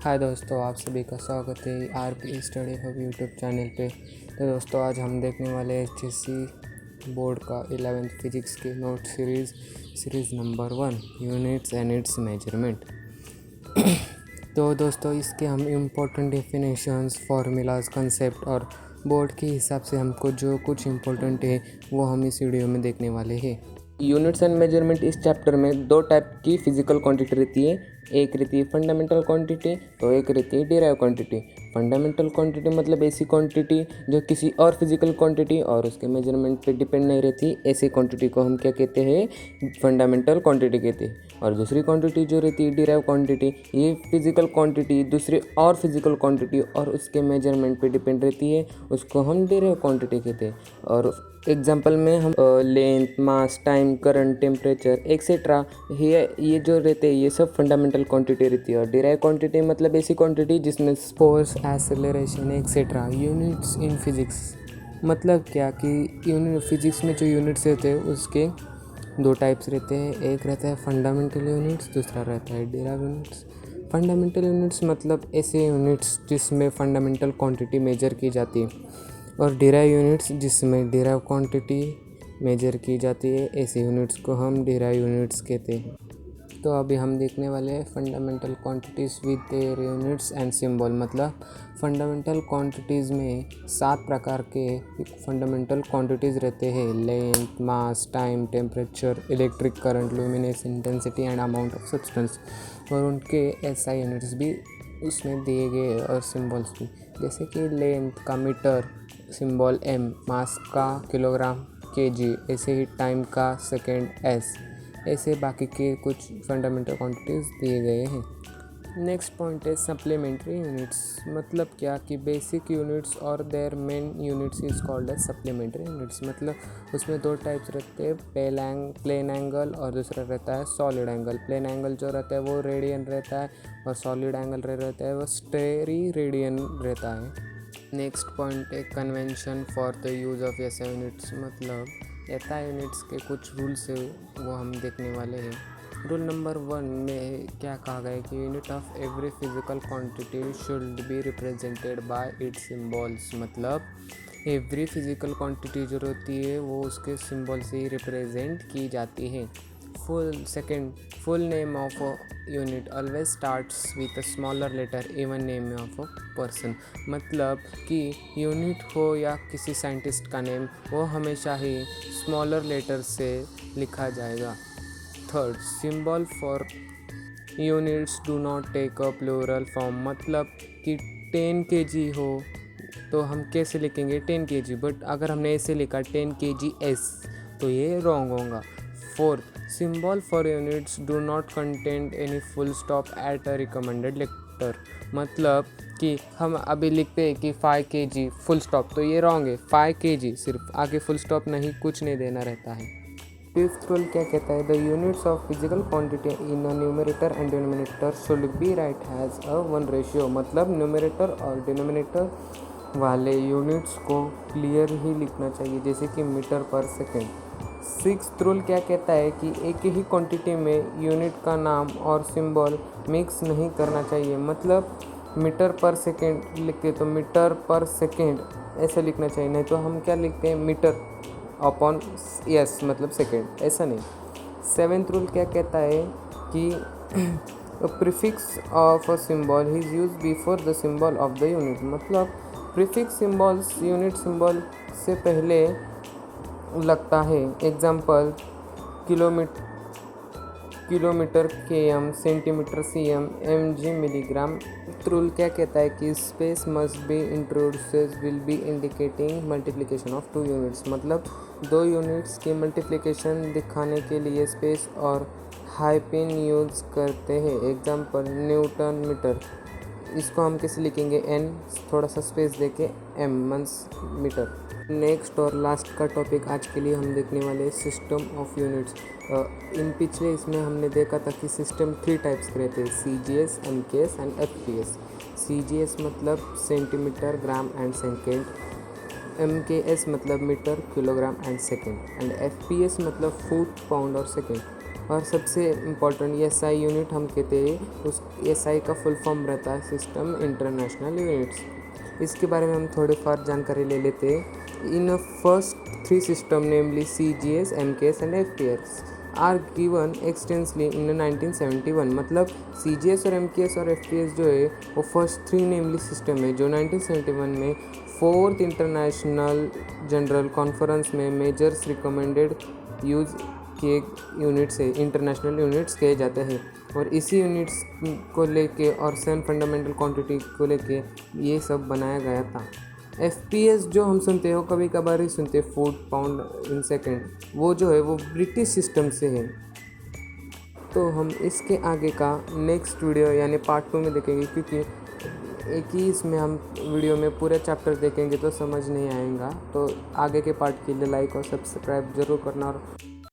हाय दोस्तों, आप सभी का स्वागत है RP study hub YouTube channel पे। तो दोस्तों, आज हम देखने वाले एचएससी बोर्ड का 11th फिजिक्स के note series number 1 units and it's measurement. तो दोस्तों, इसके हम इम्पोर्टेंट डेफिनेशंस, फार्मूलाज, कंसेप्ट और बोर्ड के हिसाब से हमको जो कुछ इम्पोर्टेंट है वो हम इस वीडियो में देखने वाले हैं। यूनिट्स एंड मेजरमेंट इस चैप्टर में दो टाइप की फिजिकल क्वांटिटी रहती है। एक रहती है फंडामेंटल क्वांटिटी, तो एक रहती है डिराइव क्वांटिटी। फंडामेंटल क्वांटिटी मतलब ऐसी क्वांटिटी जो किसी और फिजिकल क्वांटिटी और उसके मेजरमेंट पे डिपेंड नहीं रहती, ऐसी क्वांटिटी को हम क्या कहते हैं, फंडामेंटल क्वांटिटी कहते हैं। और दूसरी क्वांटिटी जो रहती है डिराइव क्वांटिटी, ये फिजिकल क्वांटिटी दूसरी और फिजिकल क्वांटिटी और उसके मेजरमेंट पे डिपेंड रहती है, उसको हम डिराइव क्वांटिटी कहते हैं। और एग्जाम्पल में हम length, mass, time, current, temperature etcetera ये जो रहते हैं ये सब फंडामेंटल क्वांटिटी रहती है। और डिराइव क्वांटिटी मतलब ऐसी क्वांटिटी जिसमें force, acceleration etcetera units in physics. मतलब क्या कि फिजिक्स में जो यूनिट्स रहते हैं उसके दो टाइप्स रहते हैं। एक रहता है फंडामेंटल यूनिट्स, दूसरा रहता है डिराइव यूनिट्स। फंडामेंटल यूनिट्स मतलब ऐसे यूनिट्स जिसमें फंडामेंटल क्वांटिटी मेजर की जाती है, और डिराइव यूनिट्स जिसमें डिराइव क्वांटिटी मेजर की जाती है, ऐसे यूनिट्स को हम डिराइव यूनिट्स कहते हैं। तो अभी हम देखने वाले हैं fundamental quantities with their units and symbol. मतलब फंडामेंटल क्वांटिटीज़ में 7 प्रकार के फंडामेंटल क्वांटिटीज़ रहते हैं: length, mass, time, temperature, electric current, luminous, intensity and amount of substance. और उनके एसआई यूनिट्स भी उसमें दिए गए और सिंबल्स भी, जैसे कि लेंथ का मीटर सिंबल एम, मास का किलोग्राम केजी, ऐसे ही टाइम का सेकेंड एस, ऐसे बाकी के कुछ फंडामेंटल क्वांटिटीज़ दिए गए हैं। नेक्स्ट पॉइंट है सप्लीमेंट्री यूनिट्स। मतलब क्या कि बेसिक यूनिट्स और their main units is called as supplementary units. मतलब उसमें दो टाइप्स रहते हैं, प्लेन एंगल और दूसरा रहता है सॉलिड एंगल। प्लेन एंगल जो रहता है वो रेडियन रहता है, और सॉलिड एंगल रहता है वो स्टेरी रेडियन रहता है। नेक्स्ट पॉइंट है convention for the use of SI units. मतलब एसआई यूनिट्स के कुछ रूल्स है वो हम देखने वाले हैं। रूल नंबर 1 में क्या कहा गया है कि unit of every physical quantity should be represented by it's symbols. मतलब एवरी फिजिकल क्वांटिटी जो होती है वो उसके सिंबल से ही रिप्रेजेंट की जाती है। Full name of a unit always starts with a smaller letter, even name of a person। मतलब कि यूनिट हो या किसी साइंटिस्ट का नेम, वो हमेशा ही स्मॉलर लेटर से लिखा जाएगा। Third, symbol for units do not take a plural form. मतलब कि 10 kg हो तो हम कैसे लिखेंगे 10 kg, बट अगर हमने ऐसे लिखा 10 kgs तो ये रॉन्ग होगा। Fourth, symbol for units do not contain any full stop at a recommended letter. मतलब कि हम अभी लिखते हैं कि 5 kg फुल स्टॉप, तो ये रॉन्ग है। 5 kg सिर्फ, आगे फुल स्टॉप नहीं, कुछ नहीं देना रहता है। फिफ्थ रूल क्या कहता है, the units of physical quantity in a numerator and denominator should be right has a 1 ratio. मतलब न्यूमरेटर और डिनोमिनेटर वाले यूनिट्स को क्लियर ही लिखना चाहिए, जैसे कि मीटर पर सेकेंड। सिक्स्थ रूल क्या कहता है कि एक ही क्वांटिटी में यूनिट का नाम और सिंबल मिक्स नहीं करना चाहिए। मतलब मीटर पर सेकेंड लिखते तो मीटर पर सेकेंड ऐसे लिखना चाहिए, नहीं तो हम क्या लिखते हैं, मीटर अपॉन यस मतलब सेकेंड, ऐसा नहीं। सेवेंथ रूल क्या कहता है कि prefix of a symbol is use before the symbol of the unit. मतलब प्रीफिक्स सिंबल्स यूनिट सिंबल से पहले लगता है। Example kilometre km, centimetre cm, mg milligram. Rule क्या कहता है कि space must be introduces will be indicating multiplication of 2 units. मतलब 2 यूनिट्स की मल्टीप्लिकेशन दिखाने के लिए स्पेस और हाइफन यूज करते हैं। एग्जाम्पल न्यूटन मीटर, इसको हम कैसे लिखेंगे, n थोड़ा सा स्पेस देके m मंस मीटर। नेक्स्ट और लास्ट का टॉपिक आज के लिए हम देखने वाले सिस्टम ऑफ यूनिट्स। इन पिछले इसमें हमने देखा था कि सिस्टम 3 टाइप्स के रहते हैं, CGS, MKS and FPS। CGS मतलब centimetre, gram and second. MKS मतलब metre, kilogram and second. And FPS मतलब फुट, पाउंड और सेकेंड। और सबसे इम्पोर्टेंट SI यूनिट हम कहते हैं, उस SI का फुल फॉर्म रहता है सिस्टम इंटरनेशनल यूनिट्स। इसके बारे में हम थोड़ी फार जानकारी ले लेते हैं। इन first 3 system namely CGS, MKS and FPS are given extensively in 1971। मतलब CGS और MKS और FPS जो है वो फर्स्ट 3 नेमली सिस्टम है जो 1971 में 4th इंटरनेशनल जनरल कॉन्फ्रेंस में मेजर्स रिकमेंडेड यूज के यूनिट्स है, इंटरनेशनल यूनिट्स कहे जाते हैं। और इसी यूनिट्स को लेके और 7 फंडामेंटल क्वांटिटी को लेके ये सब बनाया गया था। FPS जो हम सुनते हो कभी कभार ही सुनते, फुट पाउंड इन सेकेंड, वो जो है वो ब्रिटिश सिस्टम से है। तो हम इसके आगे का नेक्स्ट वीडियो यानी पार्ट 2 में देखेंगे, क्योंकि एक ही इसमें हम वीडियो में पूरे चैप्टर देखेंगे तो समझ नहीं आएगा। तो आगे के पार्ट के लिए लाइक और सब्सक्राइब ज़रूर करना और